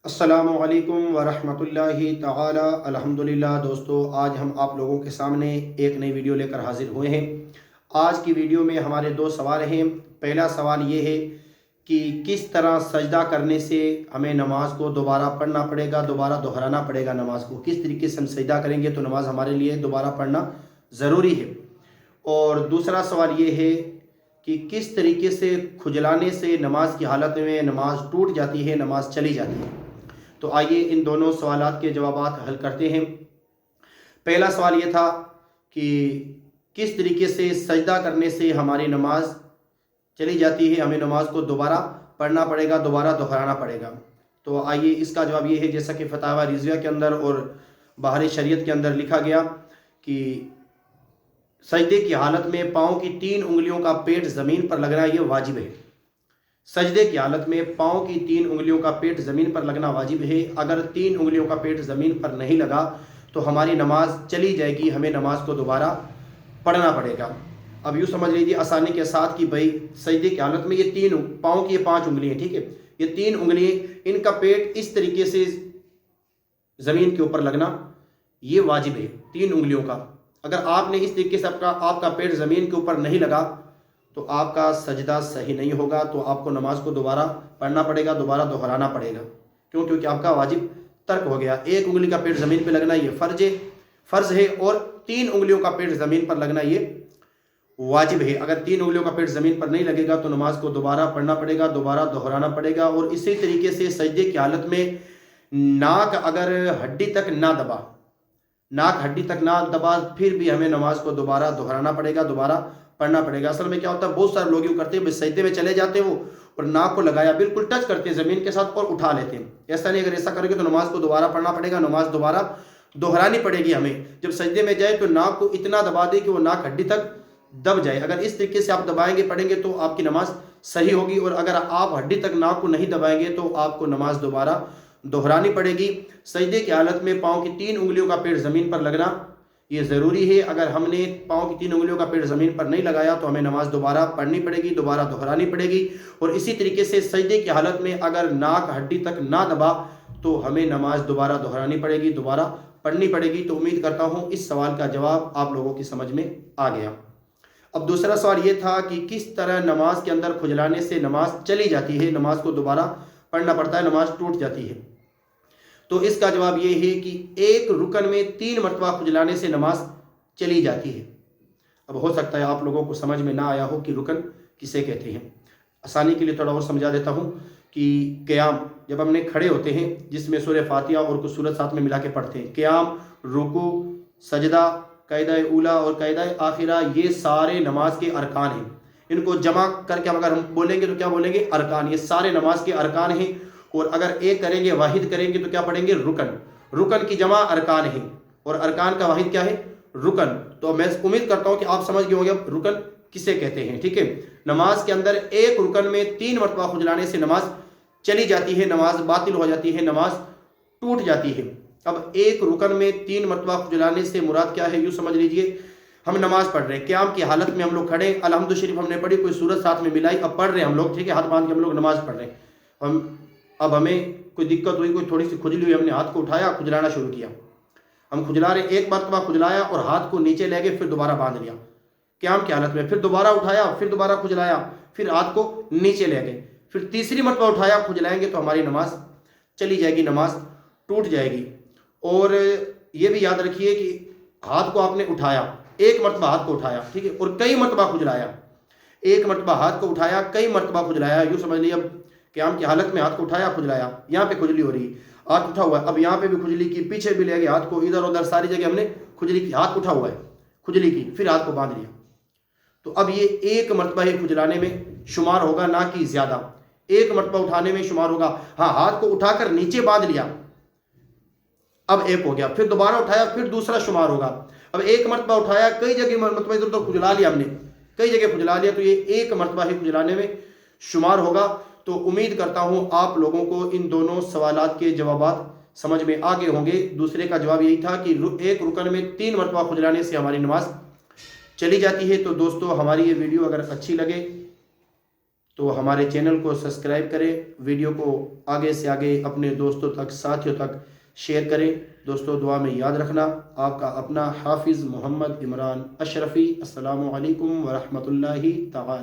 السلام علیکم ورحمۃ اللہ تعالی الحمدللہ۔ دوستو، آج ہم آپ لوگوں کے سامنے ایک نئی ویڈیو لے کر حاضر ہوئے ہیں۔ آج کی ویڈیو میں ہمارے دو سوال ہیں۔ پہلا سوال یہ ہے کہ کس طرح سجدہ کرنے سے ہمیں نماز کو دوبارہ پڑھنا پڑے گا، دوبارہ دہرانا پڑے گا نماز کو، کس طریقے سے ہم سجدہ کریں گے تو نماز ہمارے لیے دوبارہ پڑھنا ضروری ہے۔ اور دوسرا سوال یہ ہے کہ کس طریقے سے کھجلانے سے نماز کی حالت میں نماز ٹوٹ جاتی ہے، نماز چلی جاتی ہے۔ تو آئیے ان دونوں سوالات کے جوابات حل کرتے ہیں۔ پہلا سوال یہ تھا کہ کس طریقے سے سجدہ کرنے سے ہماری نماز چلی جاتی ہے، ہمیں نماز کو دوبارہ پڑھنا پڑے گا، دوبارہ دہرانا پڑے گا۔ تو آئیے اس کا جواب یہ ہے، جیسا کہ فتاوی رضویہ کے اندر اور بحر شریعت کے اندر لکھا گیا کہ سجدے کی حالت میں پاؤں کی 3 انگلیوں کا پیٹ زمین پر لگنا یہ واجب ہے۔ سجدے کی حالت میں پاؤں کی 3 انگلیوں کا پیٹ زمین پر لگنا واجب ہے۔ اگر 3 انگلیوں کا پیٹ زمین پر نہیں لگا تو ہماری نماز چلی جائے گی، ہمیں نماز کو دوبارہ پڑھنا پڑے گا۔ اب یوں سمجھ لیجیے آسانی کے ساتھ کہ بھائی سجدے کی حالت میں یہ پاؤں کی 5 انگلیاں، ٹھیک ہے، یہ 3 انگلیاں، ان کا پیٹ اس طریقے سے زمین کے اوپر لگنا یہ واجب ہے 3 انگلیوں کا۔ اگر آپ نے اس طریقے سے آپ کا پیٹ زمین کے اوپر نہیں لگا تو آپ کا سجدہ صحیح نہیں ہوگا، تو آپ کو نماز کو دوبارہ پڑھنا پڑے گا، دوبارہ دہرانا پڑے گا، کیونکہ آپ کا واجب ترک ہو گیا۔ 1 انگلی کا پیٹ زمین پہ لگنا یہ فرض ہے، اور 3 انگلیوں کا پیٹ زمین پر لگنا یہ واجب ہے۔ اگر 3 انگلیوں کا پیٹ زمین پر نہیں لگے گا تو نماز کو دوبارہ پڑھنا پڑے گا، دوبارہ دہرانا پڑے گا۔ اور اسی طریقے سے سجدے کی حالت میں ناک اگر ہڈی تک نہ دبا پھر بھی ہمیں نماز کو دوبارہ دہرانا پڑے گا، دوبارہ پڑھنا پڑے گا۔ اصل میں کیا ہوتا ہے، بہت سارے لوگ یوں کرتے ہیں، سجدے میں چلے جاتے ہیں وہ اور ناک کو لگایا بالکل ٹچ کرتے ہیں زمین کے ساتھ اور اٹھا لیتے ہیں۔ ایسا نہیں، اگر ایسا کرو گے تو نماز کو دوبارہ پڑھنا پڑے گا، نماز دوبارہ دہرانی پڑے گی ہمیں۔ جب سجدے میں جائے تو ناک کو اتنا دبا دے کہ وہ ناک ہڈی تک دب جائے۔ اگر اس طریقے سے آپ دبائیں گے پڑھیں گے تو آپ کی نماز صحیح ہوگی، اور اگر آپ ہڈی تک ناک کو نہیں دبائیں گے تو آپ کو نماز دوبارہ دہرانی پڑے گی۔ سجدے کی حالت میں پاؤں کی 3 انگلیوں کا پیٹ زمین پر لگنا یہ ضروری ہے۔ اگر ہم نے پاؤں کی 3 انگلیوں کا پیٹ زمین پر نہیں لگایا تو ہمیں نماز دوبارہ پڑھنی پڑے گی، دوبارہ دہرانی پڑے گی۔ اور اسی طریقے سے سجدے کی حالت میں اگر ناک ہڈی تک نہ دبا تو ہمیں نماز دوبارہ دہرانی پڑے گی، دوبارہ پڑھنی پڑے گی۔ تو امید کرتا ہوں اس سوال کا جواب آپ لوگوں کی سمجھ میں آ گیا۔ اب دوسرا سوال یہ تھا کہ کس طرح نماز کے اندر کھجلانے سے نماز چلی جاتی ہے، نماز کو دوبارہ پڑھنا پڑتا ہے، نماز ٹوٹ جاتی ہے۔ تو اس کا جواب یہ ہے کہ ایک رکن میں 3 مرتبہ کھجلانے سے نماز چلی جاتی ہے۔ اب ہو سکتا ہے آپ لوگوں کو سمجھ میں نہ آیا ہو کہ رکن کسے کہتے ہیں۔ آسانی کے لیے تھوڑا اور سمجھا دیتا ہوں کہ قیام، جب ہم نے کھڑے ہوتے ہیں جس میں سورہ فاتحہ اور کچھ سورت ساتھ میں ملا کے پڑھتے ہیں، قیام، رکوع، سجدہ، قاعدہ اولا اور قاعدہ آخرہ، یہ سارے نماز کے ارکان ہیں۔ ان کو جمع کر کے اگر ہم بولیں گے تو کیا بولیں گے؟ ارکان۔ یہ سارے نماز کے ارکان ہیں، اور اگر ایک کریں گے، واحد کریں گے تو کیا پڑھیں گے؟ رکن۔ رکن کی جمع ارکان ہے، اور ارکان کا واحد کیا ہے؟ رکن۔ تو میں امید کرتا ہوں کہ آپ سمجھ گئے ہوں گے اب رکن کسے کہتے ہیں، ٹھیک ہے۔ نماز کے اندر ایک رکن میں 3 مرتبہ کھجلانے سے نماز چلی جاتی ہے، نماز باطل ہو جاتی ہے، نماز ٹوٹ جاتی ہے۔ اب ایک رکن میں 3 مرتبہ کھجلانے سے مراد کیا ہے؟ یوں سمجھ لیجئے ہم نماز پڑھ رہے ہیں، قیام کی حالت میں ہم لوگ کھڑے، الحمد شریف ہم نے پڑھی، کوئی سورت ساتھ میں ملائی، اب پڑھ رہے ہیں ہم لوگ، ٹھیک ہے، ہاتھ باندھ کے ہم لوگ نماز پڑھ رہے ہیں۔ اب ہمیں کوئی دقت ہوئی، کوئی تھوڑی سی کھجلی ہوئی، ہم نے ہاتھ کو اٹھایا، کھجلانا شروع کیا۔ ہم کھجلا رہے، ایک مرتبہ کھجلایا اور ہاتھ کو نیچے لے گئے، پھر دوبارہ باندھ لیا قیام کی حالت میں، پھر دوبارہ اٹھایا، پھر دوبارہ کھجلایا، پھر ہاتھ کو نیچے لے گئے، پھر تیسری مرتبہ اٹھایا، کھجلائیں گے تو ہماری نماز چلی جائے گی، نماز ٹوٹ جائے گی۔ اور یہ بھی یاد رکھیے کہ ہاتھ کو آپ نے اٹھایا، ایک مرتبہ ہاتھ کو اٹھایا، ٹھیک ہے، اور کئی مرتبہ کھجلایا، ایک مرتبہ ہاتھ کو اٹھایا، کئی مرتبہ کھجلایا، یوں سمجھ لیے اب قیام کی حالت میں ہاتھ کو اٹھایا، کھجلایا، یہاں پہ کھجلی ہو رہی ہے، ہاتھ اٹھا ہوا ہے، اب یہاں پہ بھی کھجلی کی، پیچھے بھی لے گئے ہاتھ کو، ادھر ادھر ساری جگہ ہم نے کھجلی کی، ہاتھ اٹھا ہوا ہے، کھجلی کی، پھر ہاتھ کو باندھ لیا۔ تو اب یہ ایک مرتبہ ہی کھجلانے میں شمار ہوگا، نہ کہ زیادہ۔ ایک مرتبہ اٹھانے میں شمار ہوگا، ہاں ہاتھ کو اٹھا کر نیچے باندھ لیا، اب ایک ہو گیا، پھر دوبارہ اٹھایا، پھر دوسرا شمار ہوگا۔ اب ایک مرتبہ اٹھایا، کئی جگہ مرتبہ ادھر ادھر کھجلا لیا ہم نے، کئی جگہ کھجلا لیا، تو یہ ایک مرتبہ ہی کھجلانے میں شمار ہوگا۔ تو امید کرتا ہوں آپ لوگوں کو ان دونوں سوالات کے جوابات سمجھ میں آگے ہوں گے۔ دوسرے کا جواب یہی تھا کہ ایک رکن میں 3 مرتبہ کھجلانے سے ہماری نماز چلی جاتی ہے۔ تو دوستو ہماری یہ ویڈیو اگر اچھی لگے تو ہمارے چینل کو سبسکرائب کریں، ویڈیو کو آگے سے آگے اپنے دوستوں تک، ساتھیوں تک شیئر کریں۔ دوستوں دعا میں یاد رکھنا، آپ کا اپنا حافظ محمد عمران اشرفی۔ السلام علیکم ورحمۃ اللہ تعالی۔